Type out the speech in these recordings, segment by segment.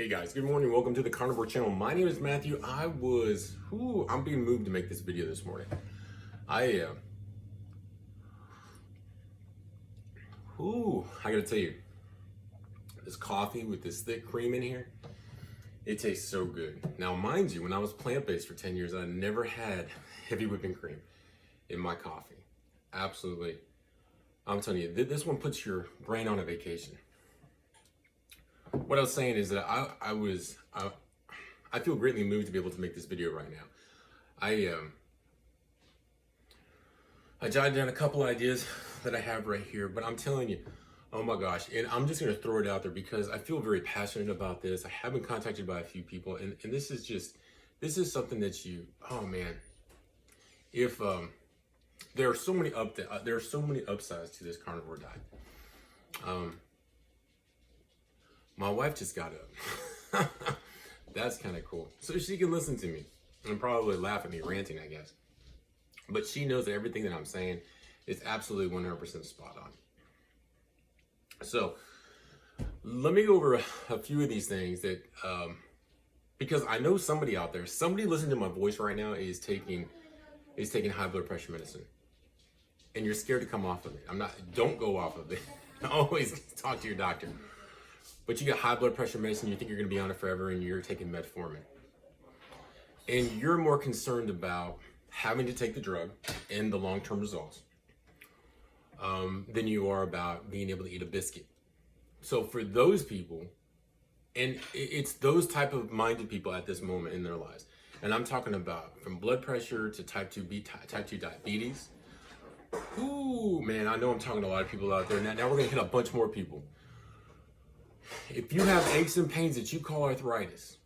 Hey guys, good morning. Welcome to the Carnivore channel. My name is Matthew. I'm being moved to make this video this morning. I gotta tell you, this coffee with this thick cream in here, it tastes so good. Now, mind you, when I was plant-based for 10 years, I never had heavy whipping cream in my coffee. Absolutely. I'm telling you, this one puts your brain on a vacation. What I was saying is that I feel greatly moved to be able to make this video right now. I jotted down a couple ideas that I have right here, but I'm telling you, oh my gosh, and I'm just gonna throw it out there because I feel very passionate about this. I have been contacted by a few people, and this is something that oh man, if there are so many upsides to this carnivore diet. My wife just got up. That's kind of cool. So she can listen to me and probably laugh at me ranting, I guess. But she knows that everything that I'm saying is absolutely 100% spot on. So let me go over a few of these things that, because I know somebody out there, somebody listening to my voice right now is taking high blood pressure medicine. And you're scared to come off of it. Don't go off of it. Always talk to your doctor. But you got high blood pressure medicine, you think you're gonna be on it forever, and you're taking metformin. And you're more concerned about having to take the drug and the long-term results than you are about being able to eat a biscuit. So for those people, and it's those type of minded people at this moment in their lives, and I'm talking about from blood pressure to type 2 diabetes. Ooh, man, I know I'm talking to a lot of people out there. Now we're gonna hit a bunch more people. If you have aches and pains that you call arthritis,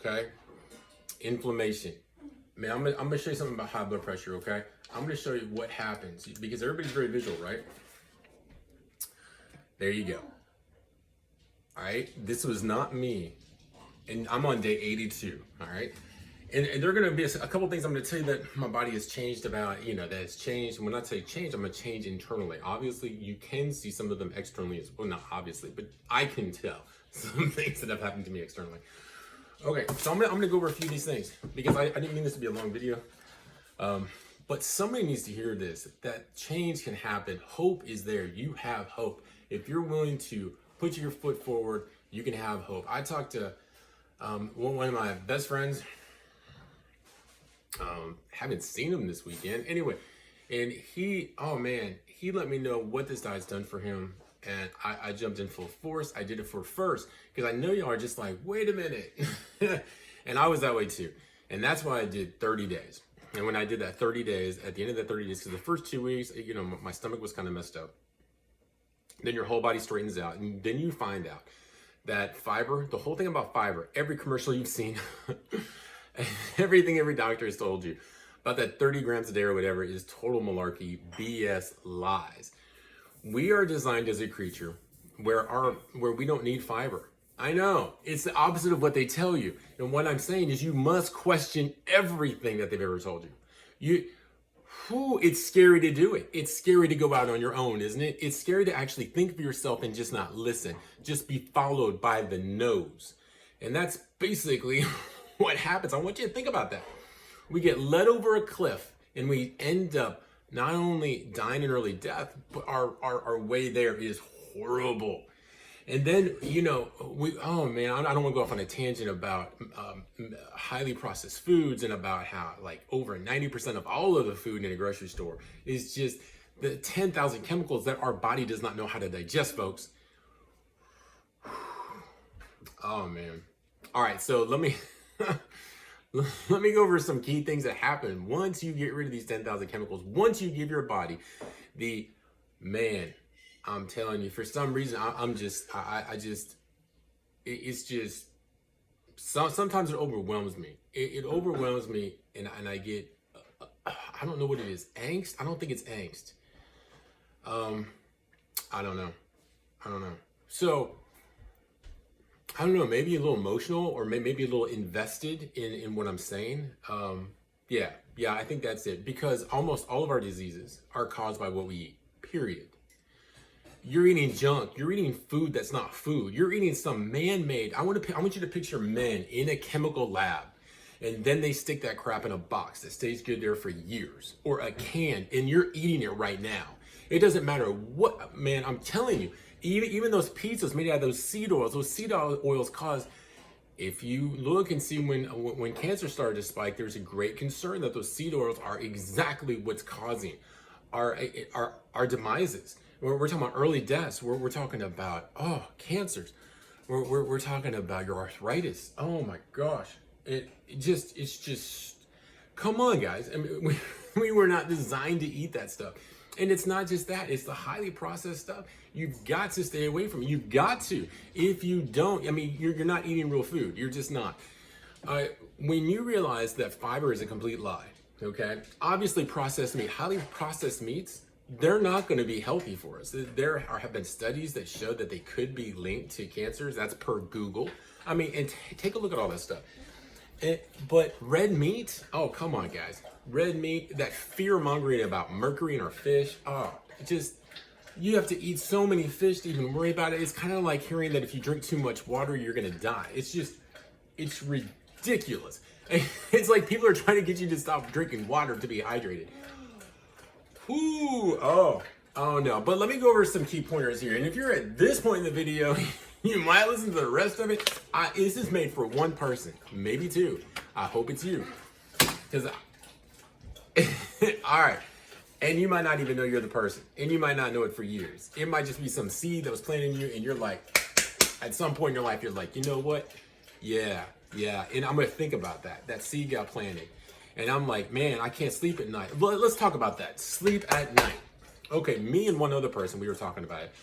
okay, inflammation, man, I'm gonna show you something about high blood pressure, okay? I'm gonna show you what happens because everybody's very visual, right? There you go. All right, this was not me, and I'm on day 82, all right? And there are gonna be a couple things I'm gonna tell you that my body has changed about, that it's changed. And when I say change, I'm gonna change internally. Obviously, you can see some of them externally as well, not obviously, but I can tell some things that have happened to me externally. Okay, so I'm gonna go over a few of these things because I didn't mean this to be a long video. But somebody needs to hear this, that change can happen. Hope is there. You have hope. If you're willing to put your foot forward, you can have hope. I talked to one of my best friends. Haven't seen him this weekend. Anyway, and he let me know what this diet's done for him. And I jumped in full force. I did it for first because I know y'all are just like, wait a minute. And I was that way too. And that's why I did 30 days. And when I did that 30 days, at the end of that 30 days, because the first 2 weeks, my stomach was kind of messed up. Then your whole body straightens out. And then you find out that fiber, the whole thing about fiber, every commercial you've seen, everything every doctor has told you about that 30 grams a day or whatever is total malarkey, BS, lies. We are designed as a creature where we don't need fiber. I know, it's the opposite of what they tell you. And what I'm saying is you must question everything that they've ever told you. It's scary to do it. It's scary to go out on your own, isn't it? It's scary to actually think for yourself and just not listen. Just be followed by the nose. And that's basically what happens. I want you to think about that. We get led over a cliff and we end up not only dying an early death, but our way there is horrible. And then, I don't want to go off on a tangent about highly processed foods and about how like over 90% of all of the food in a grocery store is just the 10,000 chemicals that our body does not know how to digest, folks. Oh man. All right, so let me go over some key things that happen once you get rid of these 10,000 chemicals. Once you give your body I'm telling you, for some reason, sometimes it overwhelms me. It overwhelms me, and I get, I don't know what it is, angst? I don't think it's angst. I don't know. So, I don't know, maybe a little emotional or maybe a little invested in what I'm saying. Yeah, I think that's it. Because almost all of our diseases are caused by what we eat, period. You're eating junk. You're eating food that's not food. You're eating some man-made. I want you to picture men in a chemical lab, and then they stick that crap in a box that stays good there for years, or a can, and you're eating it right now. It doesn't matter what, man, I'm telling you, even those pizzas made out of those seed oils cause, if you look and see when cancer started to spike, there's a great concern that those seed oils are exactly what's causing our demises. We're talking about early deaths. We're talking about, cancers. We're talking about your arthritis. Oh my gosh. It's just, come on, guys. I mean, we were not designed to eat that stuff. And it's not just that, it's the highly processed stuff. You've got to stay away from it. You've got to. If you don't, I mean, you're not eating real food. You're just not. When you realize that fiber is a complete lie, okay? Obviously processed meat, highly processed meats, they're not going to be healthy for us. There have been studies that show that they could be linked to cancers. That's per Google. I mean, and take a look at all that stuff. But red meat, oh, come on, guys. Red meat, that fear-mongering about mercury in our fish, you have to eat so many fish to even worry about it. It's kind of like hearing that if you drink too much water, you're going to die. It's ridiculous. It's like people are trying to get you to stop drinking water to be hydrated. Ooh, oh no. But let me go over some key pointers here. And if you're at this point in the video, you might listen to the rest of it. This is made for one person, maybe two. I hope it's you. Because, all right. And you might not even know you're the person. And you might not know it for years. It might just be some seed that was planted in you. And you're like, at some point in your life, you're like, you know what? Yeah. And I'm going to think about that. That seed got planted. And I'm like, man, I can't sleep at night. Well, let's talk about that. Sleep at night. Okay, me and one other person, we were talking about it.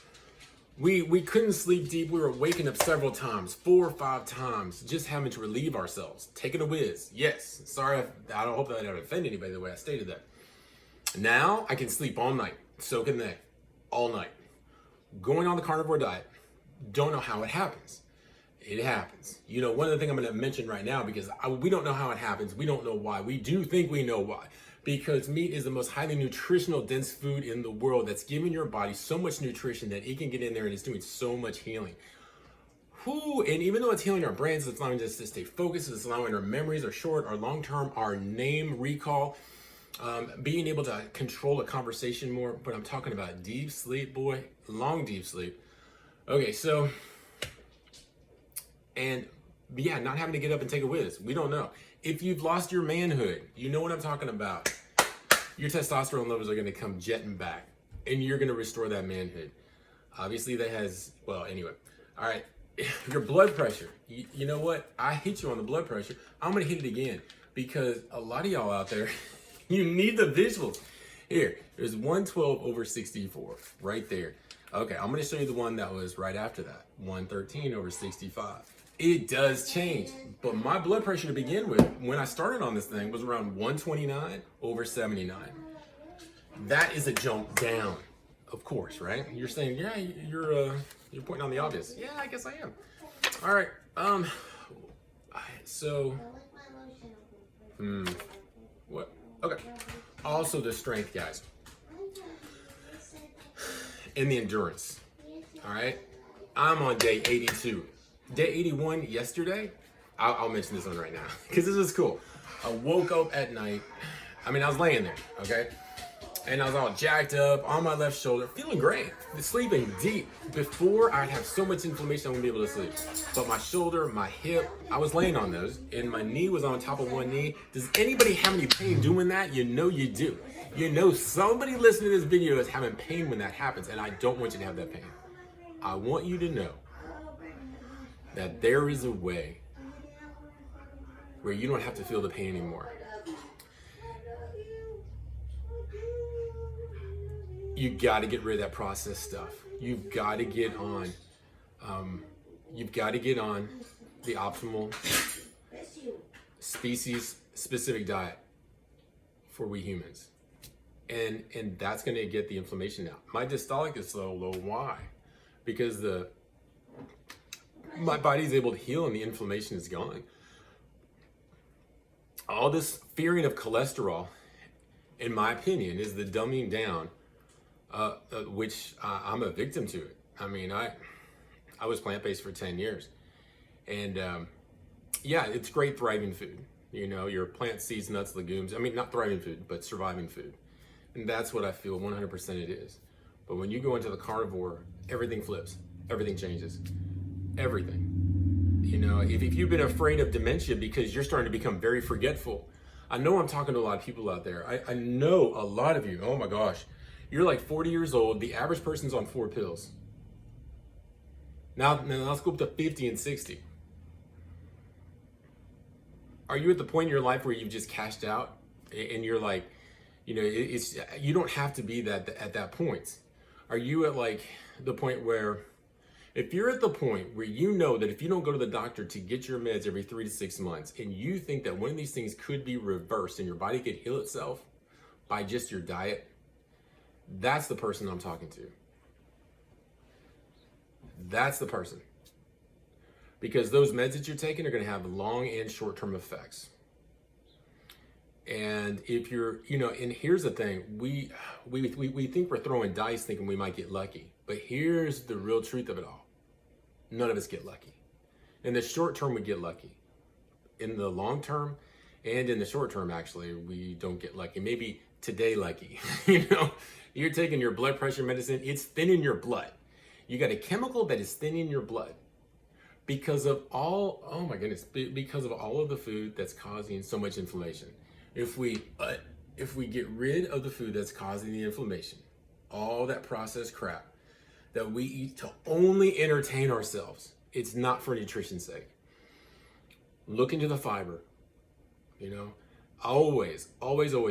We couldn't sleep deep. We were waking up several times, 4 or 5 times, just having to relieve ourselves. Taking a whiz. Yes. Sorry, I don't hope that I don't offend anybody the way I stated that. Now I can sleep all night, soaking that all night. Going on the carnivore diet, don't know how it happens. It happens. You know, one of the things I'm going to mention right now, because we don't know how it happens. We don't know why. We do think we know why. Because meat is the most highly nutritional, dense food in the world that's giving your body so much nutrition that it can get in there and it's doing so much healing. And even though it's healing our brains, it's allowing us to stay focused, it's allowing our memories, our short, our long-term, our name recall, being able to control a conversation more. But I'm talking about deep sleep, boy, long deep sleep. Okay, so... And yeah, not having to get up and take a whiz. We don't know. If you've lost your manhood, you know what I'm talking about. Your testosterone levels are going to come jetting back and you're going to restore that manhood. Obviously that has, well, anyway. All right. Your blood pressure. You know what? I hit you on the blood pressure. I'm going to hit it again because a lot of y'all out there, you need the visuals. Here, there's 112/64 right there. Okay, I'm going to show you the one that was right after that, 113/65. It does change, but my blood pressure to begin with, when I started on this thing, was around 129/79. That is a jump down, of course, right? You're saying, yeah, you're pointing on the obvious. Yeah, I guess I am. All right, so, what? Okay. Also the strength, guys. And the endurance. All right. I'm on day 82. Day 81 yesterday. I'll mention this one right now because this is cool. I woke up at night. I mean, I was laying there, okay? And I was all jacked up on my left shoulder, feeling great, sleeping deep. Before, I'd have so much inflammation I wouldn't be able to sleep. But my shoulder, my hip, I was laying on those, and my knee was on top of one knee. Does anybody have any pain doing that? You know you do. You know somebody listening to this video is having pain when that happens, and I don't want you to have that pain. I want you to know that there is a way where you don't have to feel the pain anymore. You got to get rid of that processed stuff. You've got to get on. The optimal species-specific diet for we humans, and that's going to get the inflammation out. My diastolic is so low. Why? Because my body's able to heal and the inflammation is gone. All this fearing of cholesterol, in my opinion, is the dumbing down which I'm a victim to it. I mean, I was plant-based for 10 years. And yeah, it's great thriving food. You know, your plant seeds, nuts, legumes. I mean, not thriving food, but surviving food. And that's what I feel 100% it is. But when you go into the carnivore, everything flips. Everything changes. Everything. You know, if you've been afraid of dementia because you're starting to become very forgetful, I know I'm talking to a lot of people out there. I know a lot of you, oh my gosh, you're like 40 years old. The average person's on 4 pills. Now let's go up to 50 and 60. Are you at the point in your life where you've just cashed out and you're like, you know, it's you don't have to be that at that point. Are you at like the point where, if you're at the point where you know that if you don't go to the doctor to get your meds every 3 to 6 months, and you think that one of these things could be reversed and your body could heal itself by just your diet, that's the person I'm talking to. That's the person. Because those meds that you're taking are going to have long and short-term effects. And if you're, you know, and here's the thing, we think we're throwing dice thinking we might get lucky. But here's the real truth of it all. None of us get lucky. In the short term, we get lucky. In the long term, and in the short term, actually, we don't get lucky. Maybe today lucky. You know, you're taking your blood pressure medicine, it's thinning your blood. You got a chemical that is thinning your blood because of all, oh my goodness, because of all of the food that's causing so much inflammation. If we get rid of the food that's causing the inflammation, all that processed crap that we eat to only entertain ourselves, it's not for nutrition's sake. Look into the fiber, you know, always,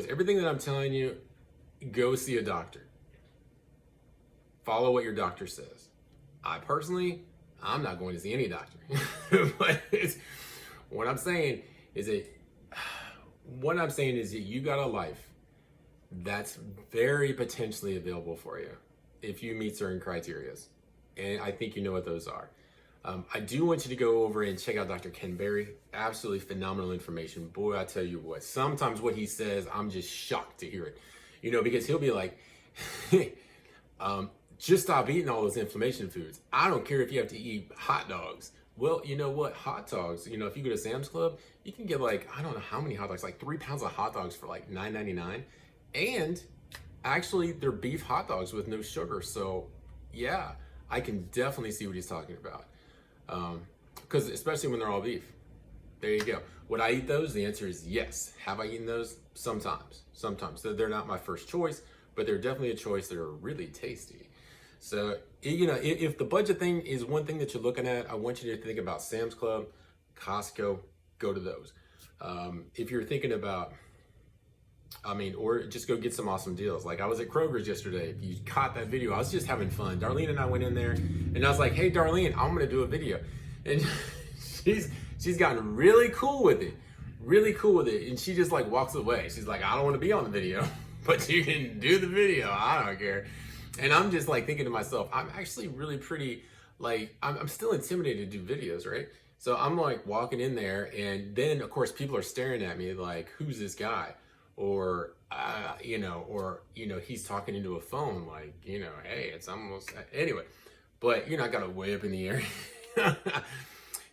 everything that I'm telling you, go see a doctor. Follow what your doctor says. I'm not going to see any doctor. But what I'm saying is that you got a life that's very potentially available for you if you meet certain criteria. And I think you know what those are. I do want you to go over and check out Dr. Ken Berry. Absolutely phenomenal information. Boy, I tell you what, sometimes what he says, I'm just shocked to hear it. You know, because he'll be like, just stop eating all those inflammation foods. I don't care if you have to eat hot dogs. Well, you know what? Hot dogs, you know, if you go to Sam's Club, you can get like, I don't know how many hot dogs, like 3 pounds of hot dogs for like $9.99. And actually, they're beef hot dogs with no sugar. So, yeah, I can definitely see what he's talking about. Because especially when they're all beef. There you go. Would I eat those? The answer is yes. Have I eaten those? Sometimes. They're not my first choice, but they're definitely a choice that are really tasty. So, you know, if the budget thing is one thing that you're looking at, I want you to think about Sam's Club, Costco, go to those. If you're thinking about, or just go get some awesome deals. Like I was at Kroger's yesterday. If you caught that video, I was just having fun. Darlene and I went in there and I was like, hey, Darlene, I'm going to do a video. And she's gotten really cool with it. And she just like walks away. She's like, I don't want to be on the video, but you can do the video. I don't care. And I'm just like thinking to myself, I'm actually really pretty, like, I'm still intimidated to do videos, right? So I'm like walking in there, and then of course people are staring at me like, who's this guy? Or, he's talking into a phone like, hey, it's almost, anyway. But, I got it way up in the air.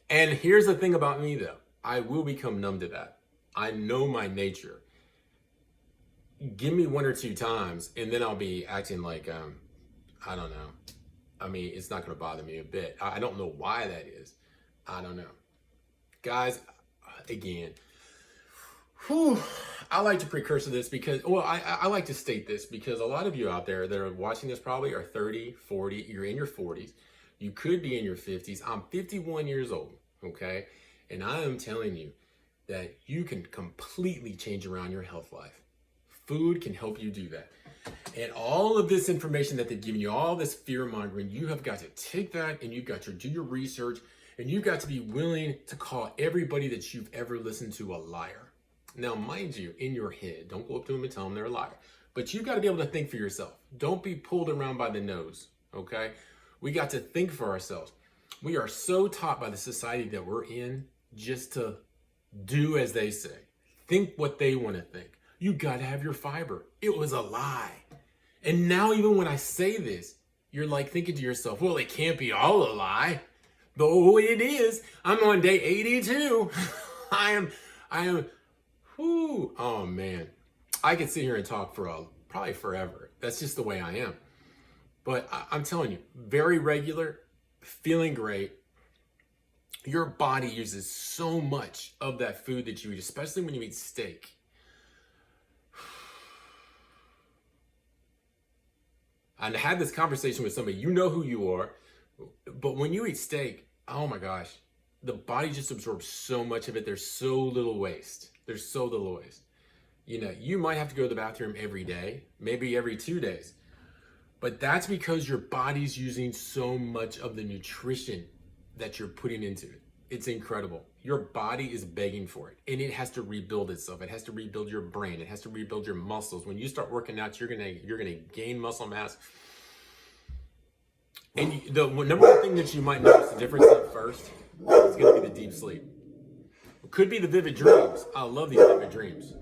And here's the thing about me though, I will become numb to that. I know my nature. Give me 1 or 2 times and then I'll be acting like, I don't know. It's not going to bother me a bit. I don't know why that is. I don't know. Guys, again, I like to precursor this because, I like to state this because a lot of you out there that are watching this probably are 30, 40, you're in your 40s. You could be in your 50s. I'm 51 years old, okay? And I am telling you that you can completely change around your health life. Food can help you do that. And all of this information that they've given you, all this fear mongering, you have got to take that and you've got to do your research and you've got to be willing to call everybody that you've ever listened to a liar. Now, mind you, in your head, don't go up to them and tell them they're a liar. But you've got to be able to think for yourself. Don't be pulled around by the nose, okay? We got to think for ourselves. We are so taught by the society that we're in just to do as they say. Think what they want to think. You got to have your fiber. It was a lie. And now even when I say this, you're like thinking to yourself, well, it can't be all a lie. Though it is. I'm on day 82. I am, whoo, oh man. I could sit here and talk for probably forever. That's just the way I am. But I'm telling you, very regular, feeling great. Your body uses so much of that food that you eat, especially when you eat steak. I had this conversation with somebody, you know who you are, but when you eat steak, oh my gosh, the body just absorbs so much of it. There's so little waste. There's so little waste. You know, you might have to go to the bathroom every day, maybe every 2 days, but that's because your body's using so much of the nutrition that you're putting into it. It's incredible. Your body is begging for it, and it has to rebuild itself. It has to rebuild your brain. It has to rebuild your muscles. When you start working out, you're gonna gain muscle mass. And the number one thing that you might notice the difference in first is gonna be the deep sleep. It could be the vivid dreams. I love these vivid dreams.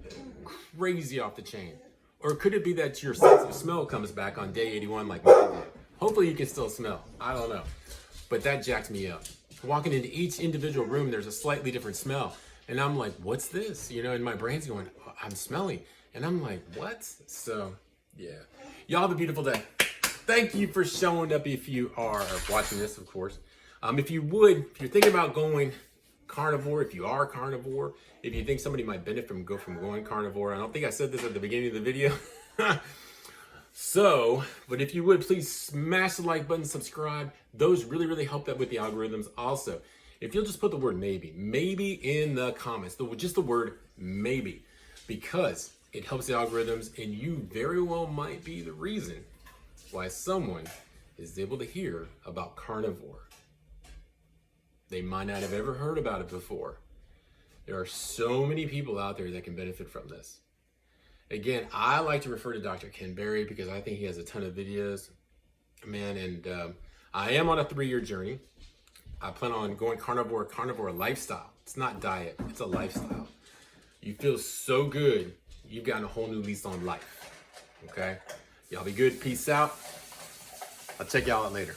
Crazy off the chain. Or could it be that your sense of smell comes back on day 81 like mine did? Hopefully you can still smell. I don't know. But that jacks me up. Walking into each individual room, there's a slightly different smell. And I'm like, what's this? You know, and my brain's going, oh, I'm smelling. And I'm like, what? So, yeah. Y'all have a beautiful day. Thank you for showing up if you are watching this, of course. If you're thinking about going carnivore, if you are carnivore, if you think somebody might benefit from going carnivore, I don't think I said this at the beginning of the video. But if you would, please smash the like button, subscribe. Those really, really help that with the algorithms. Also, if you'll just put the word maybe in the comments, just the word maybe, because it helps the algorithms, and you very well might be the reason why someone is able to hear about carnivore. They might not have ever heard about it before. There are so many people out there that can benefit from this. Again, I like to refer to Dr. Ken Berry because I think he has a ton of videos, man, and I am on a 3-year journey. I plan on going carnivore lifestyle. It's not diet, it's a lifestyle. You feel so good, you've gotten a whole new lease on life, okay? Y'all be good, peace out. I'll check y'all out later.